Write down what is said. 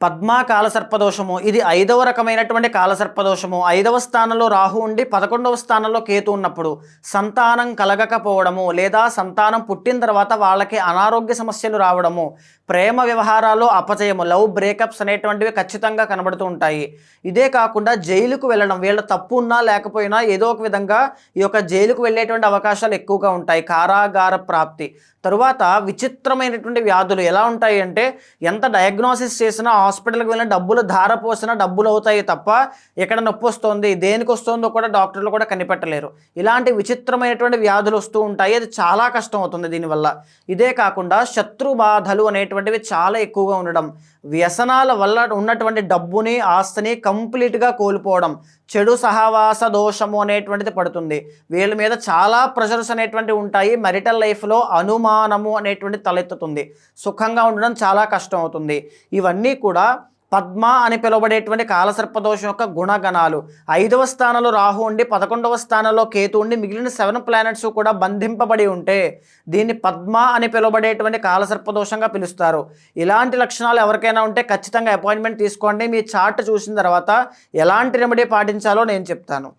పద్మా కాలసర్పదోషము ఇది 5వ రకమైనటువంటి కాలసర్పదోషము. 5వ స్థానంలో రాహు ఉండి 11వ స్థానంలో కేతు ఉన్నప్పుడు సంతానం కలగకపోవడము, లేదా సంతానం పుట్టిన తర్వాత వాళ్ళకి అనారోగ్య సమస్యలు రావడము, ప్రేమ వ్యవహారాల్లో అపజయము, లవ్ బ్రేకప్స్ అనేటువంటివి ఖచ్చితంగా కనబడుతూ ఉంటాయి. ఇదే కాకుండా జైలుకు వెళ్ళడం, వీళ్ళ తప్పు ఉన్నా లేకపోయినా ఏదో ఒక విధంగా ఈ యొక్క జైలుకు వెళ్ళేటువంటి అవకాశాలు ఎక్కువగా ఉంటాయి. కారాగార ప్రాప్తి. తరువాత విచిత్రమైనటువంటి వ్యాధులు ఎలా ఉంటాయి అంటే, ఎంత డయాగ్నోసిస్ చేసినా హాస్పిటల్కి వెళ్ళిన డబ్బులు ధార పోసినా డబ్బులు అవుతాయి తప్ప ఎక్కడ నొప్పి వస్తుంది, దేనికి వస్తుందో కూడా డాక్టర్లు కూడా కనిపెట్టలేరు. ఇలాంటి విచిత్రమైనటువంటి వ్యాధులు వస్తూ ఉంటాయి. అది చాలా కష్టం అవుతుంది దీనివల్ల. ఇదే కాకుండా శత్రు బాధలు అనేటువంటివి చాలా ఎక్కువగా ఉండడం, వ్యసనాల వల్ల ఉన్నటువంటి డబ్బుని ఆస్తిని కంప్లీట్గా కోల్పోవడం, చెడు సహవాస దోషము అనేటువంటిది పడుతుంది. వీళ్ళ మీద చాలా ప్రెషర్స్ అనేటువంటివి ఉంటాయి. మెరిటల్ లైఫ్లో అనుమానము అనేటువంటిది తలెత్తుతుంది. సుఖంగా ఉండడం చాలా కష్టం అవుతుంది. ఇవన్నీ కూడా పద్మ అని పిలువబడేటువంటి కాలసర్పదోషం యొక్క గుణగణాలు. 5వ స్థానంలో రాహు ఉండి 11వ స్థానంలో కేతు ఉండి మిగిలిన 7 ప్లానెట్స్ కూడా బంధింపబడి ఉంటే దీన్ని పద్మ అని పిలువబడేటువంటి కాలసర్పదోషంగా పిలుస్తారు. ఇలాంటి లక్షణాలు ఎవరికైనా ఉంటే ఖచ్చితంగా అపాయింట్మెంట్ తీసుకోండి. మీ చార్ట్ చూసిన తర్వాత ఎలాంటి రెమెడీ పాటించాలో నేను చెప్తాను.